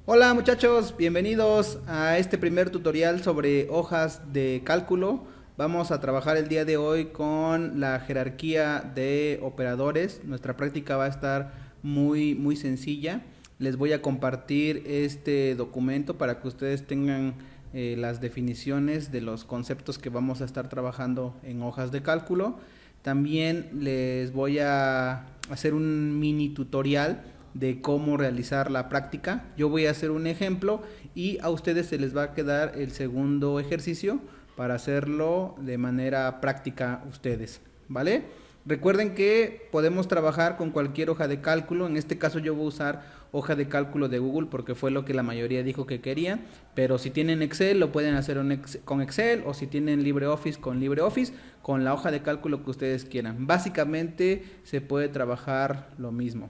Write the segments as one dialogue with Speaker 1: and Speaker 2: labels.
Speaker 1: Hola muchachos, bienvenidos a este primer tutorial sobre hojas de cálculo. Vamos a trabajar el día de hoy con la jerarquía de operadores. Nuestra práctica va a estar muy sencilla. Les voy a compartir este documento para que ustedes tengan las definiciones de los conceptos que vamos a estar trabajando en hojas de cálculo. También les voy a hacer un mini tutorial de cómo realizar la práctica. Yo voy a hacer un ejemplo y a ustedes se les va a quedar el segundo ejercicio para hacerlo de manera práctica ustedes, ¿vale? Recuerden que podemos trabajar con cualquier hoja de cálculo. En este caso yo voy a usar hoja de cálculo de Google porque fue lo que la mayoría dijo que quería. Pero si tienen Excel lo pueden hacer con Excel, o si tienen LibreOffice con LibreOffice, con la hoja de cálculo que ustedes quieran. Básicamente se puede trabajar lo mismo.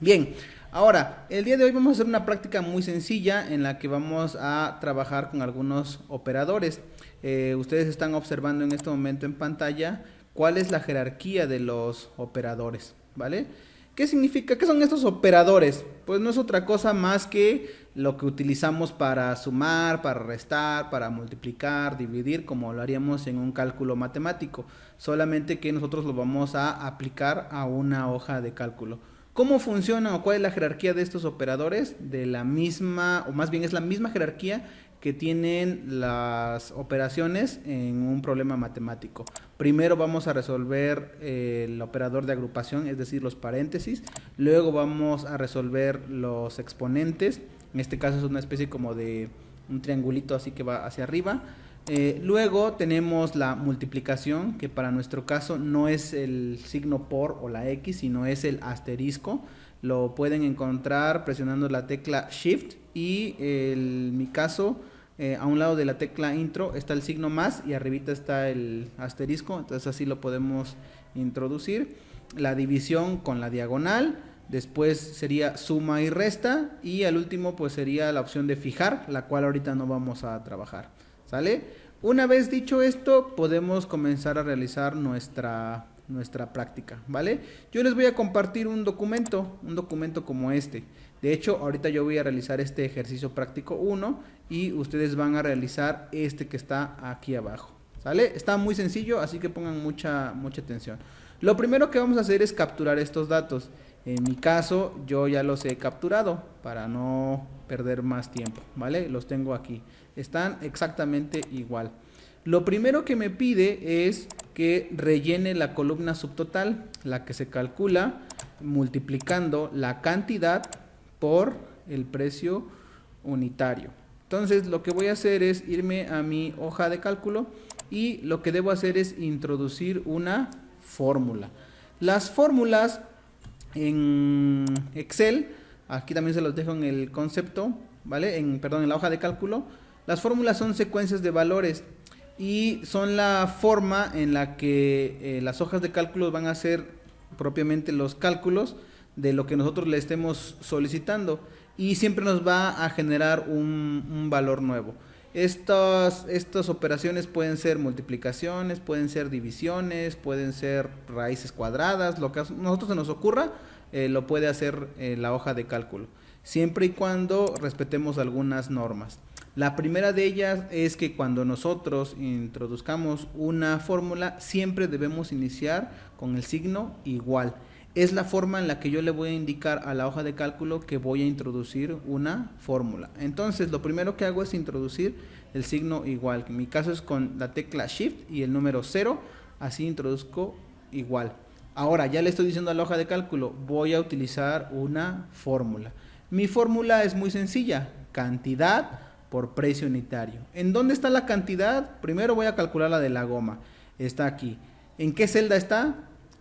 Speaker 1: Bien, ahora, el día de hoy vamos a hacer una práctica muy sencilla en la que vamos a trabajar con algunos operadores. Ustedes están observando en este momento en pantalla cuál es la jerarquía de los operadores, ¿vale? ¿Qué significa? ¿Qué son estos operadores? Pues no es otra cosa más que lo que utilizamos para sumar, para restar, para multiplicar, dividir, como lo haríamos en un cálculo matemático. Solamente que nosotros lo vamos a aplicar a una hoja de cálculo. ¿Cómo funciona o cuál es la jerarquía de estos operadores? De la misma, o más bien es la misma jerarquía que tienen las operaciones en un problema matemático. Primero vamos a resolver el operador de agrupación, es decir, los paréntesis. Luego vamos a resolver los exponentes. En este caso es una especie como de un triangulito así que va hacia arriba. Luego tenemos la multiplicación, que para nuestro caso no es el signo por o la X, sino es el asterisco. Lo pueden encontrar presionando la tecla Shift y en mi caso, a un lado de la tecla Intro está el signo más y arribita está el asterisco, entonces así lo podemos introducir. La división con la diagonal, después sería suma y resta, y al último pues sería la opción de fijar, la cual ahorita no vamos a trabajar. ¿Sale? Una vez dicho esto, podemos comenzar a realizar nuestra práctica, ¿vale? Yo les voy a compartir un documento como este. De hecho, ahorita yo voy a realizar este ejercicio práctico 1 y ustedes van a realizar este que está aquí abajo, ¿sale? Está muy sencillo, así que pongan mucha atención. Lo primero que vamos a hacer es capturar estos datos. En mi caso, yo ya los he capturado para no perder más tiempo, ¿vale? Los tengo aquí. Están exactamente igual. Lo primero que me pide es que rellene la columna subtotal, la que se calcula multiplicando la cantidad por el precio unitario. Entonces lo que voy a hacer es irme a mi hoja de cálculo y lo que debo hacer es introducir una fórmula. Las fórmulas en Excel, aquí también se los dejo en el concepto, ¿vale? Perdón, en la hoja de cálculo. Las fórmulas son secuencias de valores y son la forma en la que las hojas de cálculo van a hacer propiamente los cálculos de lo que nosotros le estemos solicitando, y siempre nos va a generar un valor nuevo. Estas operaciones pueden ser multiplicaciones, pueden ser divisiones, pueden ser raíces cuadradas, lo que a nosotros se nos ocurra, lo puede hacer la hoja de cálculo, siempre y cuando respetemos algunas normas. La primera de ellas es que cuando nosotros introduzcamos una fórmula, siempre debemos iniciar con el signo igual. Es la forma en la que yo le voy a indicar a la hoja de cálculo que voy a introducir una fórmula. Entonces, lo primero que hago es introducir el signo igual, que en mi caso es con la tecla Shift y el número 0, así introduzco igual. Ahora, ya le estoy diciendo a la hoja de cálculo, voy a utilizar una fórmula. Mi fórmula es muy sencilla, cantidad por precio unitario. ¿En dónde está la cantidad? Primero voy a calcular la de la goma. Está aquí. ¿En qué celda está?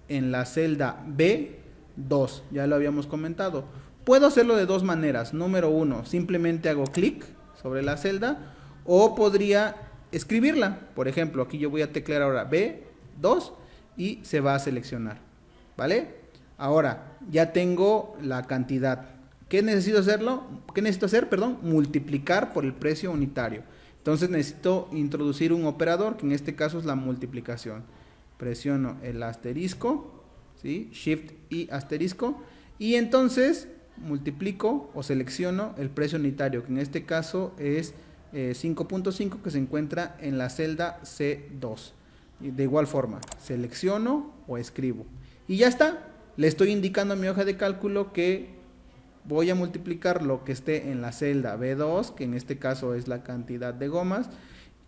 Speaker 1: En la celda B2, ya lo habíamos comentado. Puedo hacerlo de dos maneras. Número uno, simplemente hago clic sobre la celda, o podría escribirla. Por ejemplo, aquí yo voy a teclear ahora B2 y se va a seleccionar, ¿vale? Ahora ya tengo la cantidad. ¿Qué necesito hacerlo? ¿Qué necesito hacer? Perdón, multiplicar por el precio unitario. Entonces necesito introducir un operador, que en este caso es la multiplicación. Presiono el asterisco, ¿sí? Shift y asterisco, y entonces multiplico o selecciono el precio unitario, que en este caso es 5.5, que se encuentra en la celda C2. Y de igual forma, selecciono o escribo. Y ya está. Le estoy indicando a mi hoja de cálculo que voy a multiplicar lo que esté en la celda B2, que en este caso es la cantidad de gomas,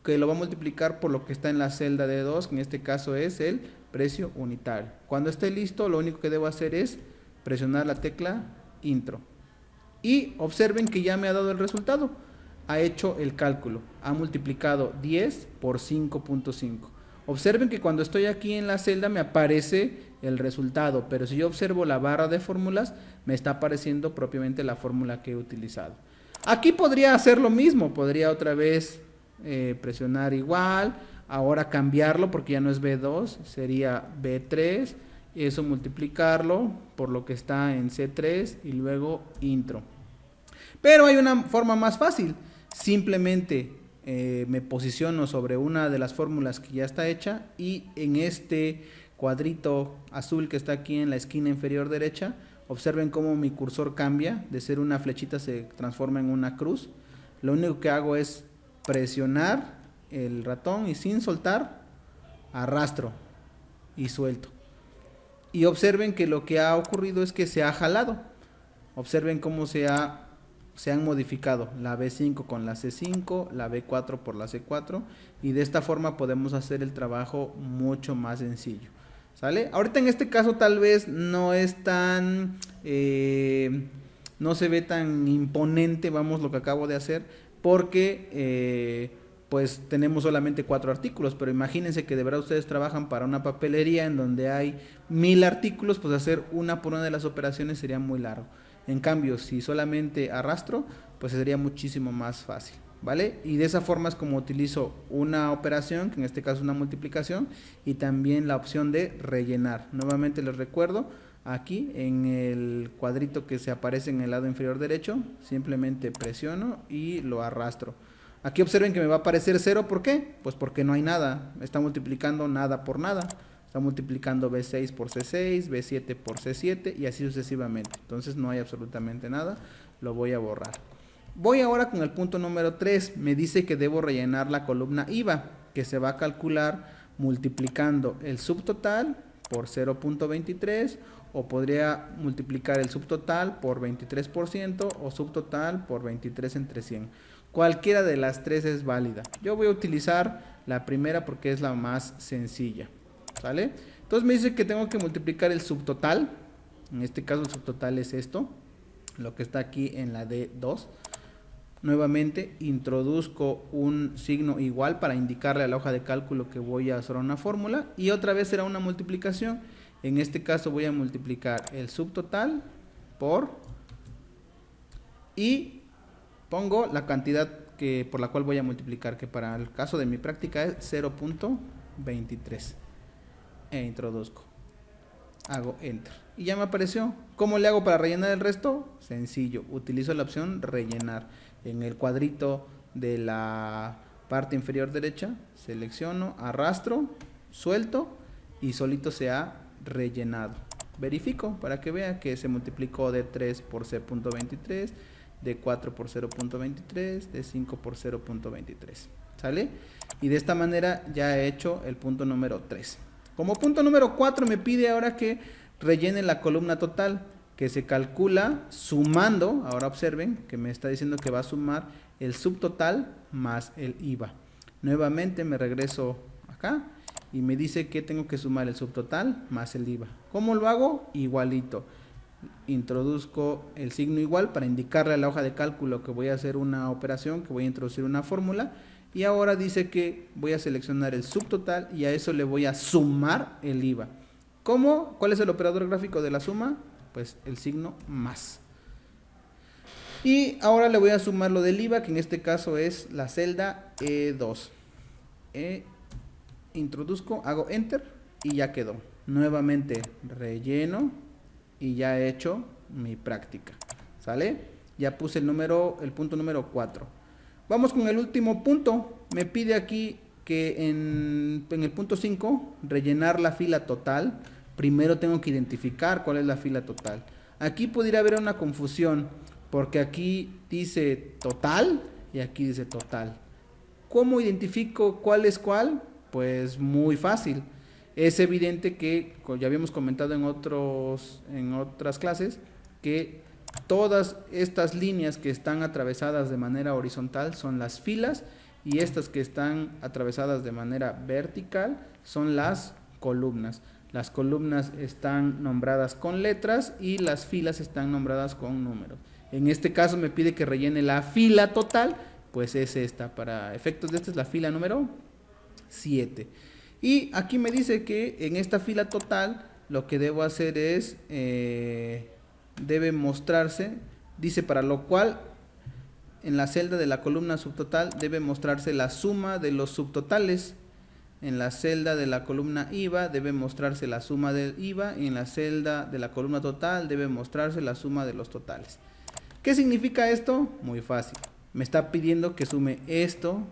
Speaker 1: que lo va a multiplicar por lo que está en la celda D2, que en este caso es el precio unitario. Cuando esté listo, lo único que debo hacer es presionar la tecla Intro. Y observen que ya me ha dado el resultado. Ha hecho el cálculo. Ha multiplicado 10 por 5.5. Observen que cuando estoy aquí en la celda me aparece el resultado, pero si yo observo la barra de fórmulas, me está apareciendo propiamente la fórmula que he utilizado. Aquí podría hacer lo mismo, podría otra vez presionar igual, ahora cambiarlo porque ya no es B2, sería B3, eso multiplicarlo por lo que está en C3 y luego Intro. Pero hay una forma más fácil, simplemente me posiciono sobre una de las fórmulas que ya está hecha y en este cuadrito azul que está aquí en la esquina inferior derecha, observen cómo mi cursor cambia, de ser una flechita se transforma en una cruz. Lo único que hago es presionar el ratón y sin soltar, arrastro y suelto. Y observen que lo que ha ocurrido es que se ha jalado. Observen cómo se han modificado la B5 con la C5, la B4 por la C4, y de esta forma podemos hacer el trabajo mucho más sencillo. ¿Sale? Ahorita en este caso tal vez no es tan, no se ve tan imponente, vamos, lo que acabo de hacer, porque pues tenemos solamente 4 artículos, pero imagínense que de verdad ustedes trabajan para una papelería en donde hay 1000 artículos, pues hacer una por una de las operaciones sería muy largo. En cambio, si solamente arrastro, pues sería muchísimo más fácil, ¿vale? Y de esa forma es como utilizo una operación, que en este caso es una multiplicación, y también la opción de rellenar. Nuevamente les recuerdo, aquí en el cuadrito que se aparece en el lado inferior derecho, simplemente presiono y lo arrastro. Aquí observen que me va a aparecer 0, ¿por qué? Pues porque no hay nada, está multiplicando nada por nada. Está multiplicando B6 por C6, B7 por C7 y así sucesivamente. Entonces no hay absolutamente nada, lo voy a borrar. Voy ahora con el punto número 3, me dice que debo rellenar la columna IVA, que se va a calcular multiplicando el subtotal por 0.23, o podría multiplicar el subtotal por 23% o subtotal por 23 entre 100. Cualquiera de las tres es válida. Yo voy a utilizar la primera porque es la más sencilla. ¿Sale? Entonces me dice que tengo que multiplicar el subtotal. En este caso el subtotal es esto, lo que está aquí en la D2. Nuevamente introduzco un signo igual para indicarle a la hoja de cálculo que voy a hacer una fórmula y otra vez será una multiplicación. En este caso voy a multiplicar el subtotal por y pongo la cantidad por la cual voy a multiplicar, que para el caso de mi práctica es 0.23. E introduzco, hago enter y ya me apareció. ¿Cómo le hago para rellenar el resto? Sencillo, utilizo la opción rellenar. En el cuadrito de la parte inferior derecha selecciono, arrastro, suelto y solito se ha rellenado. Verifico para que vea que se multiplicó de 3 por C.23, de 4 por 0.23, de 5 por 0.23. ¿Sale? Y de esta manera ya he hecho el punto número 3. Como punto número 4 me pide ahora que rellene la columna total, que se calcula sumando, ahora observen que me está diciendo que va a sumar el subtotal más el IVA. Nuevamente me regreso acá y me dice que tengo que sumar el subtotal más el IVA. ¿Cómo lo hago? Igualito. Introduzco el signo igual para indicarle a la hoja de cálculo que voy a hacer una operación, que voy a introducir una fórmula. Y ahora dice que voy a seleccionar el subtotal y a eso le voy a sumar el IVA. ¿Cómo? ¿Cuál es el operador gráfico de la suma? Pues el signo más. Y ahora le voy a sumar lo del IVA, que en este caso es la celda E2. Introduzco, hago enter y ya quedó. Nuevamente relleno y ya he hecho mi práctica. ¿Sale? Ya puse el punto número 4. Vamos con el último punto. Me pide aquí que en el punto 5 rellenar la fila total. Primero tengo que identificar cuál es la fila total. Aquí pudiera haber una confusión, porque aquí dice total y aquí dice total. ¿Cómo identifico cuál es cuál? Pues muy fácil. Es evidente que, como ya habíamos comentado en otras clases, que todas estas líneas que están atravesadas de manera horizontal son las filas y estas que están atravesadas de manera vertical son las columnas. Las columnas están nombradas con letras y las filas están nombradas con números. En este caso me pide que rellene la fila total, pues es esta. Para efectos de esta es la fila número 7. Y aquí me dice que en esta fila total lo que debo hacer es, debe mostrarse, dice para lo cual en la celda de la columna subtotal debe mostrarse la suma de los subtotales. En la celda de la columna IVA debe mostrarse la suma del IVA y en la celda de la columna total debe mostrarse la suma de los totales. ¿Qué significa esto? Muy fácil. Me está pidiendo que sume esto,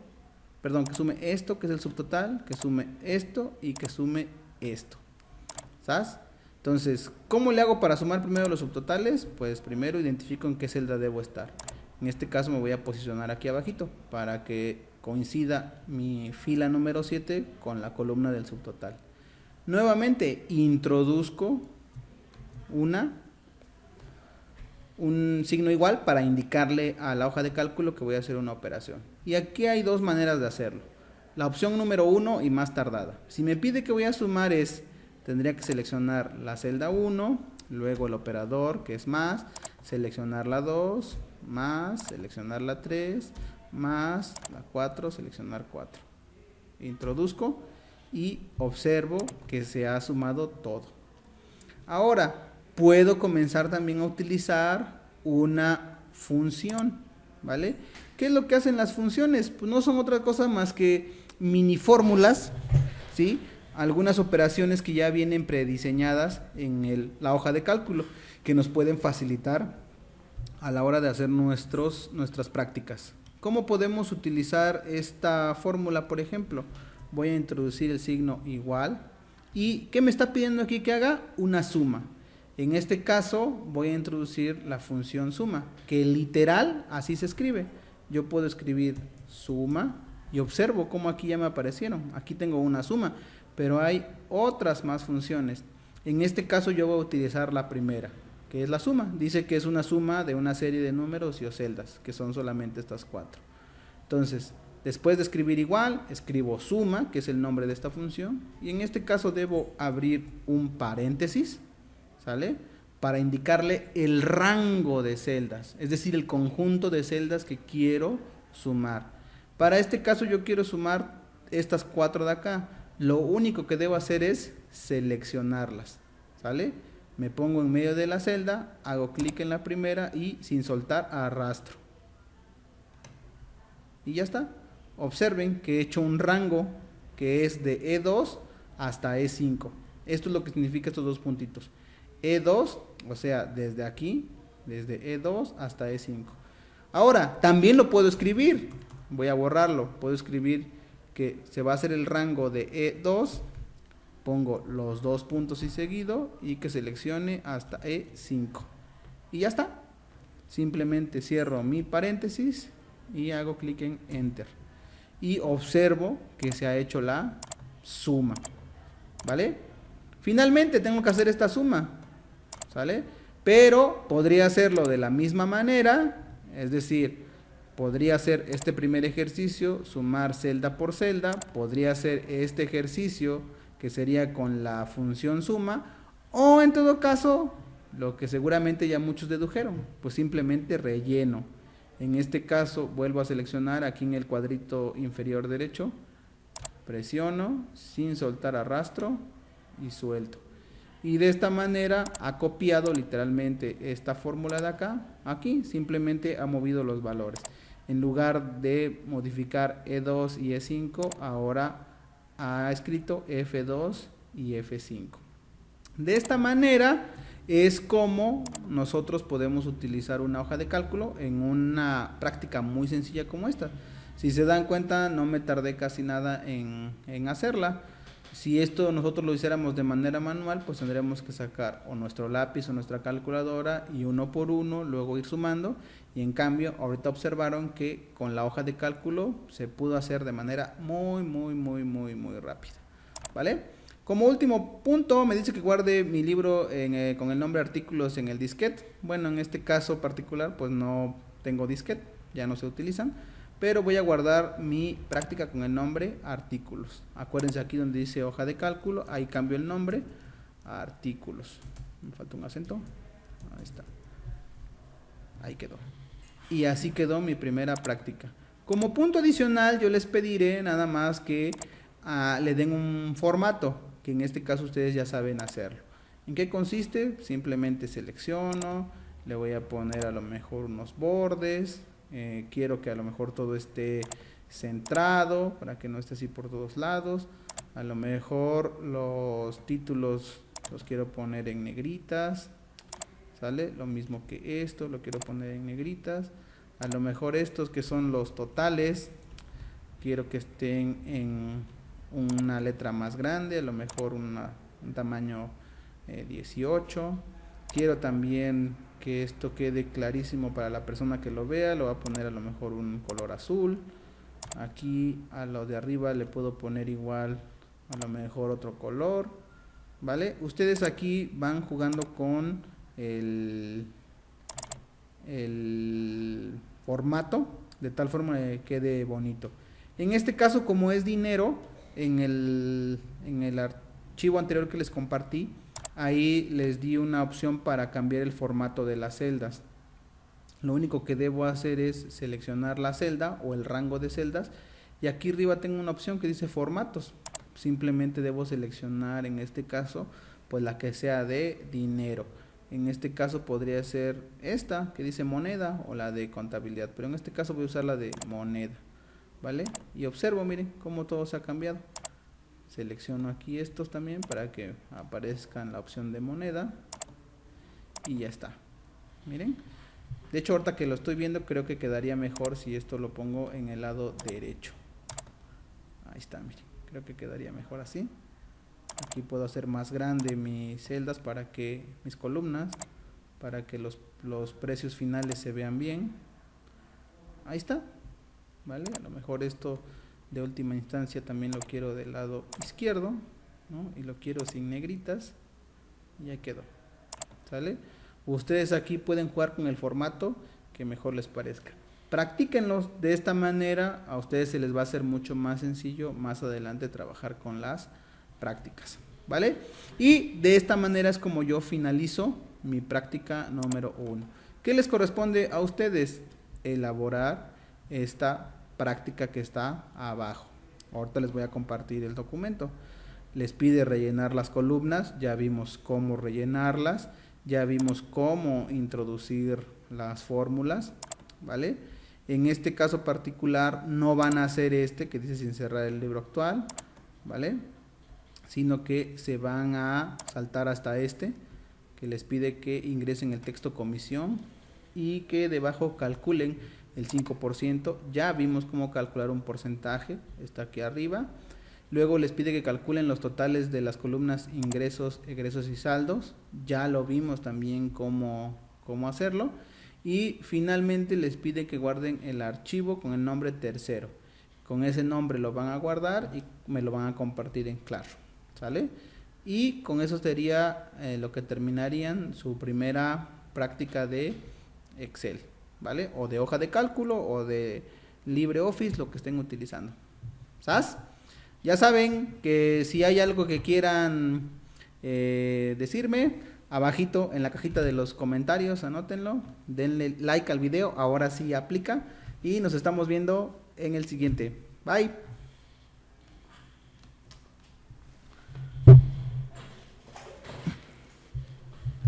Speaker 1: que sume esto que es el subtotal, que sume esto y que sume esto. ¿Sabes? Entonces, ¿cómo le hago para sumar primero los subtotales? Pues primero identifico en qué celda debo estar. En este caso me voy a posicionar aquí abajito para que coincida mi fila número 7 con la columna del subtotal. Nuevamente introduzco un signo igual para indicarle a la hoja de cálculo que voy a hacer una operación. Y aquí hay dos maneras de hacerlo. La opción número 1 y más tardada. Si me pide que voy a sumar tendría que seleccionar la celda 1, luego el operador que es más, seleccionar la 2, más, seleccionar la 3, más, la 4, seleccionar 4. Introduzco y observo que se ha sumado todo. Ahora, puedo comenzar también a utilizar una función, ¿vale? ¿Qué es lo que hacen las funciones? Pues no son otra cosa más que mini fórmulas, ¿sí? Algunas operaciones que ya vienen prediseñadas en la hoja de cálculo, que nos pueden facilitar a la hora de hacer nuestras prácticas. ¿Cómo podemos utilizar esta fórmula, por ejemplo? Voy a introducir el signo igual. ¿Y qué me está pidiendo aquí que haga? Una suma. En este caso voy a introducir la función suma, que literal así se escribe. Yo puedo escribir suma y observo cómo aquí ya me aparecieron. Aquí tengo una suma, pero hay otras más funciones. En este caso yo voy a utilizar la primera, que es la suma. Dice que es una suma de una serie de números y o celdas, que son solamente estas 4. Entonces, después de escribir igual, escribo suma, que es el nombre de esta función, y en este caso debo abrir un paréntesis, ¿sale? Para indicarle el rango de celdas, es decir, el conjunto de celdas que quiero sumar. Para este caso yo quiero sumar estas 4 de acá. Lo único que debo hacer es seleccionarlas, ¿sale? Me pongo en medio de la celda, hago clic en la primera y sin soltar arrastro. Y ya está. Observen que he hecho un rango que es de E2 hasta E5. Esto es lo que significa estos dos puntitos. E2, o sea, desde aquí, desde E2 hasta E5. Ahora, también lo puedo escribir. Voy a borrarlo. Puedo escribir que se va a hacer el rango de E2. Pongo los dos puntos y seguido y que seleccione hasta E5. Y ya está. Simplemente cierro mi paréntesis y hago clic en Enter. Y observo que se ha hecho la suma. ¿Vale? Finalmente tengo que hacer esta suma. ¿Sale? Pero podría hacerlo de la misma manera. Es decir, podría hacer este primer ejercicio, sumar celda por celda. Podría hacer este ejercicio que sería con la función suma. O en todo caso, lo que seguramente ya muchos dedujeron, pues simplemente relleno. En este caso vuelvo a seleccionar aquí en el cuadrito inferior derecho, presiono sin soltar arrastro y suelto. Y de esta manera ha copiado literalmente esta fórmula de acá, aquí simplemente ha movido los valores. En lugar de modificar E2 y E5, ahora ha escrito F2 y F5. De esta manera es como nosotros podemos utilizar una hoja de cálculo en una práctica muy sencilla como esta. Si se dan cuenta, no me tardé casi nada en hacerla. Si esto nosotros lo hiciéramos de manera manual, pues tendríamos que sacar o nuestro lápiz o nuestra calculadora y uno por uno, luego ir sumando. Y en cambio, ahorita observaron que con la hoja de cálculo se pudo hacer de manera muy rápida. ¿Vale? Como último punto, me dice que guarde mi libro con el nombre artículos en el disquete. Bueno, en este caso particular, pues no tengo disquete, ya no se utilizan. Pero voy a guardar mi práctica con el nombre artículos. Acuérdense aquí donde dice hoja de cálculo, ahí cambio el nombre, artículos. Me falta un acento. Ahí está. Ahí quedó. Y así quedó mi primera práctica. Como punto adicional, yo les pediré nada más que le den un formato, que en este caso ustedes ya saben hacerlo. ¿En qué consiste? Simplemente selecciono, le voy a poner a lo mejor unos bordes. Quiero que a lo mejor todo esté centrado para que no esté así por todos lados. A lo mejor los títulos los quiero poner en negritas, ¿sale? Lo mismo que esto lo quiero poner en negritas. A lo mejor estos que son los totales quiero que estén en una letra más grande, a lo mejor un tamaño 18. Quiero también que esto quede clarísimo para la persona que lo vea, lo voy a poner a lo mejor un color azul. Aquí a lo de arriba le puedo poner igual a lo mejor otro color, ¿vale? Ustedes aquí van jugando con el formato de tal forma que quede bonito. En este caso, como es dinero, en el archivo anterior que les compartí, ahí les di una opción para cambiar el formato de las celdas. Lo único que debo hacer es seleccionar la celda o el rango de celdas, y aquí arriba tengo una opción que dice formatos. Simplemente debo seleccionar en este caso pues la que sea de dinero. En este caso podría ser esta que dice moneda o la de contabilidad, pero en este caso voy a usar la de moneda, ¿vale? Y observo, miren cómo todo se ha cambiado. Selecciono aquí estos también para que aparezca la opción de moneda y ya está. Miren, de hecho ahorita que lo estoy viendo creo que quedaría mejor si esto lo pongo en el lado derecho. Ahí está, miren, creo que quedaría mejor así. Aquí puedo hacer más grande mis celdas para que mis columnas, para que los precios finales se vean bien. Ahí está, ¿vale? A lo mejor esto de última instancia también lo quiero del lado izquierdo, ¿no? Y lo quiero sin negritas y ya quedó, ¿sale? Ustedes aquí pueden jugar con el formato que mejor les parezca. Practíquenlos de esta manera, a ustedes se les va a hacer mucho más sencillo más adelante trabajar con las prácticas, ¿vale? Y de esta manera es como yo finalizo mi práctica número 1. ¿Qué les corresponde a ustedes? Elaborar esta práctica que está abajo. Ahorita les voy a compartir el documento. Les pide rellenar las columnas, ya vimos cómo rellenarlas, ya vimos cómo introducir las fórmulas, ¿vale? En este caso particular no van a hacer este que dice sin cerrar el libro actual, ¿vale? Sino que se van a saltar hasta este que les pide que ingresen el texto comisión y que debajo calculen el 5%. Ya vimos cómo calcular un porcentaje, está aquí arriba. Luego les pide que calculen los totales de las columnas ingresos, egresos y saldos. Ya lo vimos también cómo hacerlo. Y finalmente les pide que guarden el archivo con el nombre tercero. Con ese nombre lo van a guardar y me lo van a compartir en Claro, ¿sale? Y con eso sería lo que terminarían su primera práctica de Excel, ¿vale? O de hoja de cálculo o de LibreOffice, lo que estén utilizando. ¿Sabes? Ya saben que si hay algo que quieran decirme, abajito en la cajita de los comentarios, anótenlo, denle like al video, ahora sí aplica, y nos estamos viendo en el siguiente. Bye.